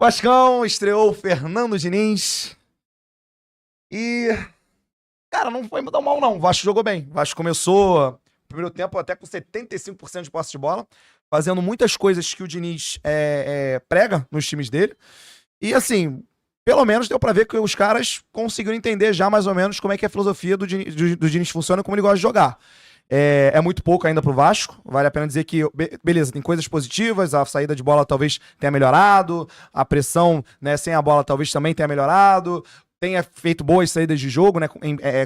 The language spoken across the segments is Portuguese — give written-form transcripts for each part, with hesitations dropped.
Vascão estreou o Fernando Diniz e, cara, não foi tão mal não. O Vasco jogou bem. O Vasco começou o primeiro tempo até com 75% de posse de bola, fazendo muitas coisas que o Diniz prega nos times dele. E assim, pelo menos deu pra ver que os caras conseguiram entender já mais ou menos como é que a filosofia do Diniz funciona, como ele gosta de jogar. É muito pouco ainda pro Vasco. Vale a pena dizer que, beleza, tem coisas positivas, a saída de bola talvez tenha melhorado, a pressão, né, sem a bola talvez também tenha melhorado, tenha feito boas saídas de jogo, né,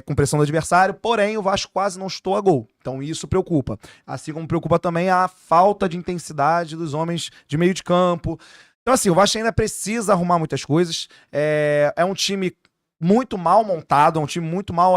com pressão do adversário, porém o Vasco quase não chutou a gol. Então isso preocupa. Assim como preocupa também a falta de intensidade dos homens de meio de campo. Então assim, o Vasco ainda precisa arrumar muitas coisas. É um time muito mal montado, é um time muito mal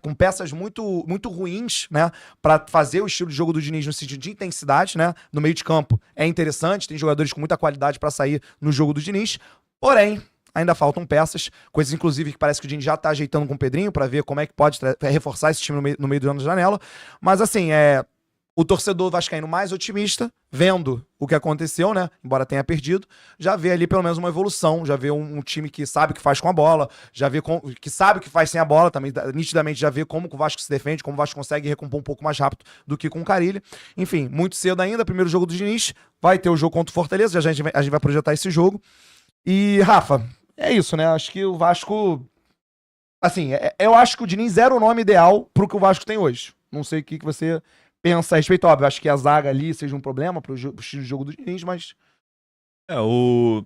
com peças muito ruins, né, para fazer o estilo de jogo do Diniz no sentido de intensidade, né, no meio de campo. É interessante, tem jogadores com muita qualidade para sair no jogo do Diniz, porém ainda faltam peças, coisas inclusive que parece que o Diniz já tá ajeitando com o Pedrinho para ver como é que pode reforçar esse time no meio do ano de janela, mas assim, o torcedor vascaíno mais otimista, vendo o que aconteceu, né? Embora tenha perdido, já vê ali pelo menos uma evolução, já vê um time que sabe o que faz com a bola, já vê que sabe o que faz sem a bola, também nitidamente já vê como o Vasco se defende, como o Vasco consegue recompor um pouco mais rápido do que com o Carille. Enfim, muito cedo ainda, primeiro jogo do Diniz, vai ter o jogo contra o Fortaleza, a gente vai projetar esse jogo. E, Rafa, é isso, né? Acho que o Vasco... Assim, eu acho que o Diniz era o nome ideal pro que o Vasco tem hoje. Não sei o que você pensa a respeito, óbvio, acho que a zaga ali seja um problema pro estilo de jogo do Diniz, mas... o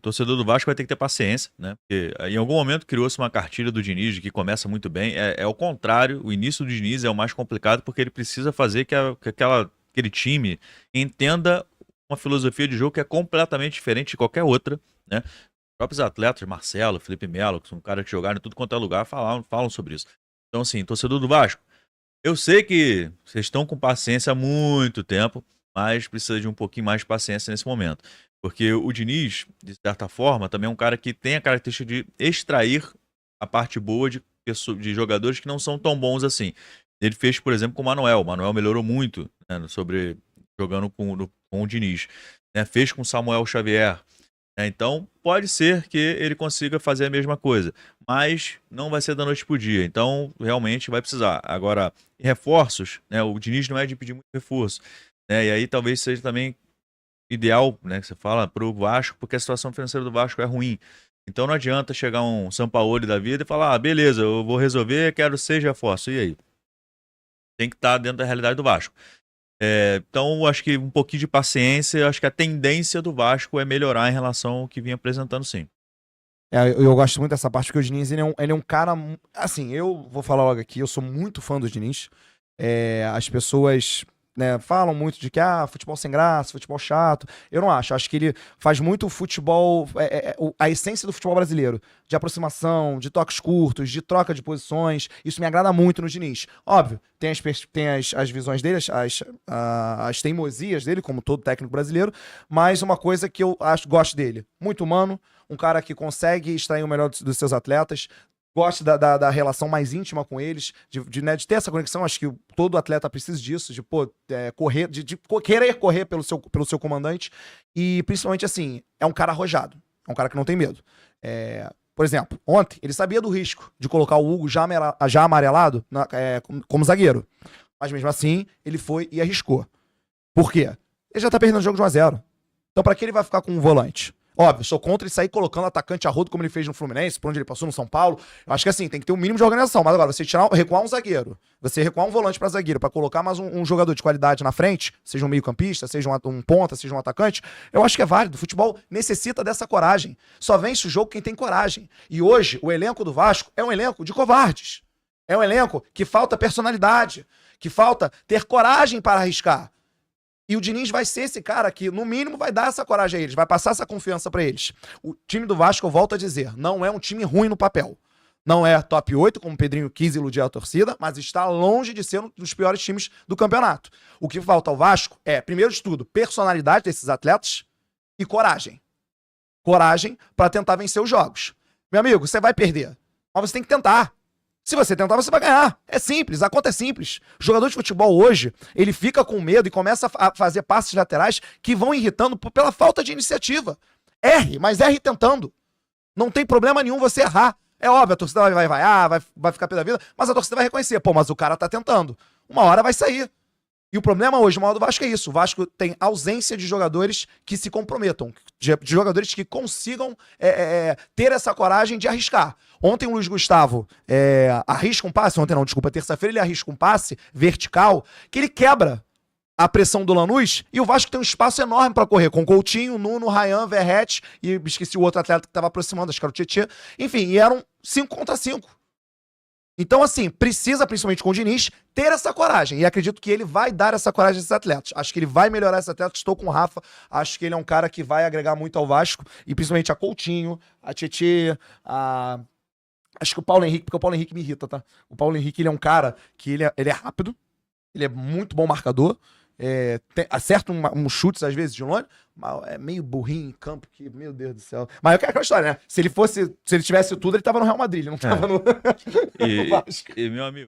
torcedor do Vasco vai ter que ter paciência, né? Porque em algum momento criou-se uma cartilha do Diniz que começa muito bem. É o contrário, o início do Diniz é o mais complicado porque ele precisa fazer que aquele time entenda uma filosofia de jogo que é completamente diferente de qualquer outra, né? Os próprios atletas, Marcelo, Felipe Melo, que são caras que jogaram em tudo quanto é lugar, falam sobre isso. Então, assim, torcedor do Vasco, eu sei que vocês estão com paciência há muito tempo, mas precisa de um pouquinho mais de paciência nesse momento. Porque o Diniz, de certa forma, também é um cara que tem a característica de extrair a parte boa de jogadores que não são tão bons assim. Ele fez, por exemplo, com o Manuel. O Manuel melhorou muito, né, jogando com o Diniz. Né, fez com o Samuel Xavier. Então, pode ser que ele consiga fazer a mesma coisa, mas não vai ser da noite pro dia. Então, realmente vai precisar. Agora, reforços, né? O Diniz não é de pedir muito reforço, né? E aí talvez seja também ideal, né, que você fala, pro Vasco, porque a situação financeira do Vasco é ruim. Então não adianta chegar um Sampaoli da vida e falar, beleza, eu vou resolver, quero 6 reforços. E aí? Tem que estar dentro da realidade do Vasco. Então, acho que um pouquinho de paciência, acho que a tendência do Vasco é melhorar em relação ao que vinha apresentando, sim. Eu gosto muito dessa parte, porque o Diniz, ele é um cara... Assim, eu vou falar logo aqui, eu sou muito fã do Diniz. As pessoas, né, falam muito de que, futebol sem graça, futebol chato. Eu não acho. Acho que ele faz muito futebol... a essência do futebol brasileiro. De aproximação, de toques curtos, de troca de posições. Isso me agrada muito no Diniz. Óbvio, tem as visões dele, as teimosias dele, como todo técnico brasileiro, mas uma coisa que eu gosto dele, muito humano, um cara que consegue extrair o melhor dos seus atletas, gosta da relação mais íntima com eles, né, de ter essa conexão. Acho que todo atleta precisa disso, de correr, de querer correr pelo seu comandante, e principalmente assim, é um cara arrojado, é um cara que não tem medo. Por exemplo, ontem ele sabia do risco de colocar o Hugo já amarelado como zagueiro. Mas mesmo assim, ele foi e arriscou. Por quê? Ele já tá perdendo o jogo de 1-0. Então pra que ele vai ficar com um volante? Óbvio, sou contra ele sair colocando atacante a rodo como ele fez no Fluminense, por onde ele passou no São Paulo. Eu acho que assim, tem que ter um mínimo de organização. Mas agora, você recuar um zagueiro, você recuar um volante pra zagueiro, pra colocar mais um jogador de qualidade na frente, seja um meio-campista, seja um ponta, seja um atacante, eu acho que é válido. O futebol necessita dessa coragem. Só vence o jogo quem tem coragem. E hoje, o elenco do Vasco é um elenco de covardes. É um elenco que falta personalidade, que falta ter coragem para arriscar. E o Diniz vai ser esse cara que, no mínimo, vai dar essa coragem a eles, vai passar essa confiança pra eles. O time do Vasco, eu volto a dizer, não é um time ruim no papel. Não é top 8, como o Pedrinho quis iludir a torcida, mas está longe de ser um dos piores times do campeonato. O que falta ao Vasco é, primeiro de tudo, personalidade desses atletas e coragem. Coragem pra tentar vencer os jogos. Meu amigo, você vai perder, mas você tem que tentar. Se você tentar, você vai ganhar. É simples, a conta é simples. O jogador de futebol hoje, ele fica com medo e começa a fazer passes laterais que vão irritando pela falta de iniciativa. Erre, mas erre tentando. Não tem problema nenhum você errar. É óbvio, a torcida vai vaiar, vai ficar pé da vida, mas a torcida vai reconhecer. Pô, mas o cara tá tentando. Uma hora vai sair. E o problema hoje, o maior do Vasco é isso. O Vasco tem ausência de jogadores que se comprometam, de jogadores que consigam ter essa coragem de arriscar. Ontem o Luiz Gustavo arrisca um passe, terça-feira ele arrisca um passe vertical que ele quebra a pressão do Lanús e o Vasco tem um espaço enorme pra correr, com Coutinho, Nuno, Ryan, Verratti e esqueci o outro atleta que tava aproximando, acho que era o Tietê. Enfim, e eram 5 contra 5. Então, assim, precisa, principalmente com o Diniz, ter essa coragem. E acredito que ele vai dar essa coragem a esses atletas. Acho que ele vai melhorar esses atletas. Estou com o Rafa. Acho que ele é um cara que vai agregar muito ao Vasco. E principalmente a Coutinho, a Tietê, acho que o Paulo Henrique, porque o Paulo Henrique me irrita, tá? O Paulo Henrique, ele é um cara que ele é rápido. Ele é muito bom marcador. Acerta uns chutes, às vezes, de longe, mas é meio burrinho em campo, que, meu Deus do céu. Mas é aquela história, né? Se ele tivesse tudo, ele tava no Real Madrid, ele não tava no E, Vasco. e, meu amigo,